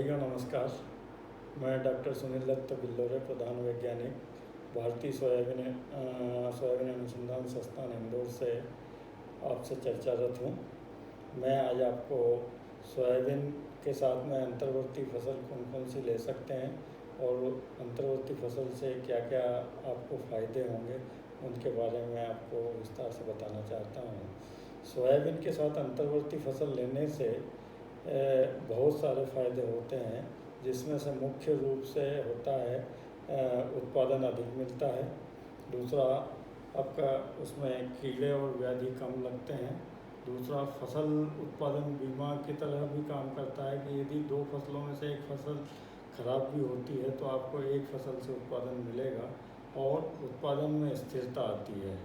भाइयों नमस्कार। मैं डॉक्टर सुनील दत्त बिल्लोरे, प्रधान वैज्ञानिक, भारतीय सोयाबीन अनुसंधान संस्थान इंदौर से आपसे चर्चारत हूँ। मैं आज आपको सोयाबीन के साथ में अंतर्वर्ती फसल कौन कौन सी ले सकते हैं और अंतर्वर्ती फसल से क्या क्या आपको फ़ायदे होंगे उनके बारे में आपको विस्तार से बताना चाहता हूँ। सोयाबीन के साथ अंतर्वर्ती फसल लेने से बहुत सारे फ़ायदे होते हैं, जिसमें से मुख्य रूप से होता है उत्पादन अधिक मिलता है। दूसरा, आपका उसमें कीड़े और व्याधि कम लगते हैं। दूसरा, फसल उत्पादन बीमा की तरह भी काम करता है कि यदि दो फसलों में से एक फसल खराब भी होती है तो आपको एक फसल से उत्पादन मिलेगा और उत्पादन में स्थिरता आती है।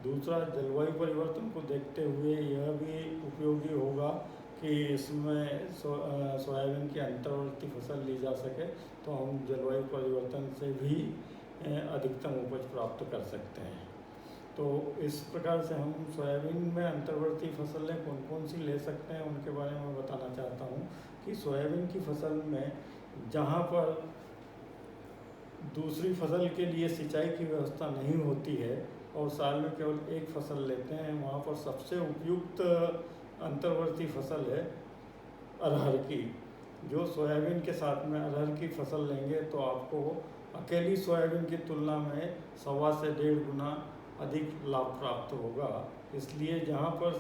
दूसरा, जलवायु परिवर्तन को देखते हुए यह भी उपयोगी होगा कि इसमें सोयाबीन की अंतर्वर्ती फसल ली जा सके तो हम जलवायु परिवर्तन से भी अधिकतम उपज प्राप्त कर सकते हैं। तो इस प्रकार से हम सोयाबीन में अंतर्वर्ती फसलें कौन कौन सी ले सकते हैं उनके बारे में बताना चाहता हूँ कि सोयाबीन की फसल में जहाँ पर दूसरी फसल के लिए सिंचाई की व्यवस्था नहीं होती है और साल में केवल एक फसल लेते हैं, वहाँ पर सबसे उपयुक्त अंतर्वर्ती फसल है अरहर की। जो सोयाबीन के साथ में अरहर की फसल लेंगे तो आपको अकेली सोयाबीन की तुलना में 1.25 से 1.5 गुना अधिक लाभ प्राप्त होगा। इसलिए जहाँ पर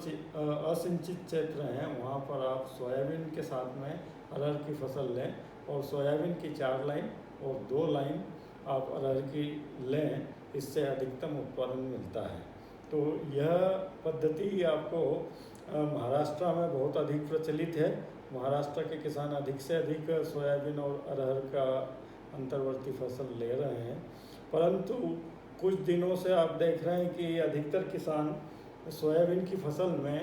असिंचित क्षेत्र हैं वहाँ पर आप सोयाबीन के साथ में अरहर की फसल लें और सोयाबीन की 4 लाइन और 2 लाइन आप अरहर की लें, इससे अधिकतम उत्पादन मिलता है। तो यह पद्धति आपको महाराष्ट्र में बहुत अधिक प्रचलित है। महाराष्ट्र के किसान अधिक से अधिक सोयाबीन और अरहर का अंतर्वर्ती फसल ले रहे हैं, परंतु कुछ दिनों से आप देख रहे हैं कि अधिकतर किसान सोयाबीन की फसल में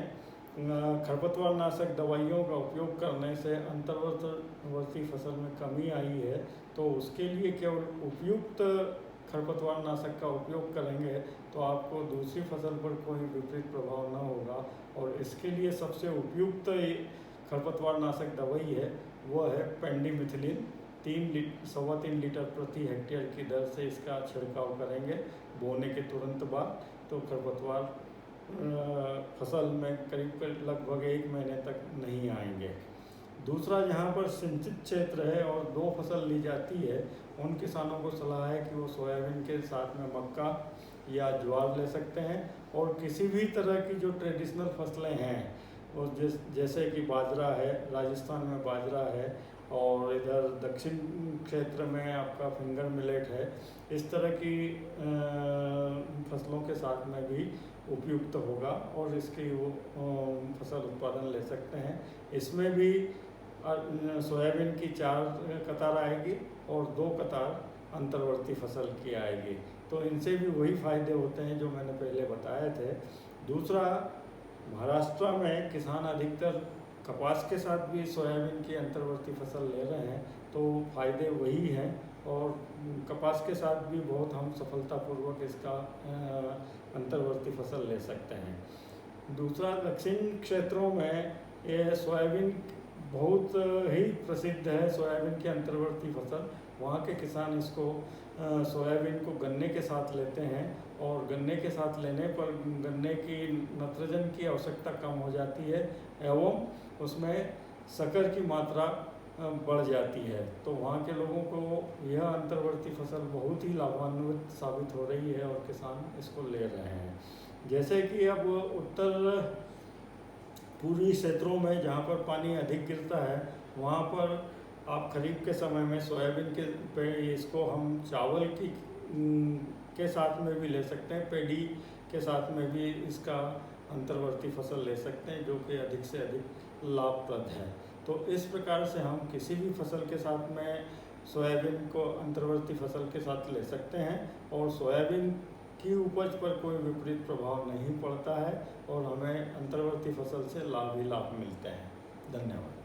खरपतवार नाशक दवाइयों का उपयोग करने से अंतर्वर्ती फसल में कमी आई है। तो उसके लिए केवल उपयुक्त खरपतवार नाशक का उपयोग करेंगे तो आपको दूसरी फसल पर कोई विपरीत प्रभाव न होगा। और इसके लिए सबसे उपयुक्त खरपतवार नाशक दवाई है वह है पेंडिमिथिलिन। 3.3 लीटर प्रति हेक्टेयर की दर से इसका छिड़काव करेंगे बोने के तुरंत बाद, तो खरपतवार फसल में करीब लगभग 1 महीने तक नहीं आएंगे। दूसरा, जहाँ पर सिंचित क्षेत्र है और 2 फसल ली जाती है उन किसानों को सलाह है कि वो सोयाबीन के साथ में मक्का या ज्वार ले सकते हैं और किसी भी तरह की जो ट्रेडिशनल फसलें हैं और जैसे कि बाजरा है, राजस्थान में बाजरा है और इधर दक्षिण क्षेत्र में आपका फिंगर मिलेट है, इस तरह की फसलों के साथ में भी उपयुक्त होगा और इसकी वो फसल उत्पादन ले सकते हैं। इसमें भी सोयाबीन की 4 कतार आएगी और 2 कतार अंतर्वर्ती फसल की आएगी। तो इनसे भी वही फायदे होते हैं जो मैंने पहले बताए थे। दूसरा, महाराष्ट्र में किसान अधिकतर कपास के साथ भी सोयाबीन की अंतर्वर्ती फसल ले रहे हैं, तो फायदे वही हैं और कपास के साथ भी बहुत हम सफलतापूर्वक इसका अंतर्वर्ती फसल ले सकते हैं। दूसरा, दक्षिण क्षेत्रों में ये सोयाबीन बहुत ही प्रसिद्ध है, सोयाबीन की अंतर्वर्ती फसल। वहाँ के किसान इसको सोयाबीन को गन्ने के साथ लेते हैं और गन्ने के साथ लेने पर गन्ने की नाइट्रोजन की आवश्यकता कम हो जाती है एवं उसमें शक्कर की मात्रा बढ़ जाती है। तो वहाँ के लोगों को यह अंतर्वर्ती फसल बहुत ही लाभान्वित साबित हो रही है और किसान इसको ले रहे हैं। जैसे कि अब उत्तर पूर्वी क्षेत्रों में जहाँ पर पानी अधिक गिरता है वहाँ पर आप खरीफ के समय में सोयाबीन के पे इसको हम चावल की के साथ में भी ले सकते हैं, पेडी के साथ में भी इसका अंतर्वर्ती फसल ले सकते हैं जो कि अधिक से अधिक लाभप्रद है। तो इस प्रकार से हम किसी भी फसल के साथ में सोयाबीन को अंतर्वर्ती फसल के साथ ले सकते हैं और सोयाबीन की उपज पर कोई विपरीत प्रभाव नहीं पड़ता है और हमें अंतर्वर्ती फसल से लाभ ही लाभ मिलते हैं। धन्यवाद।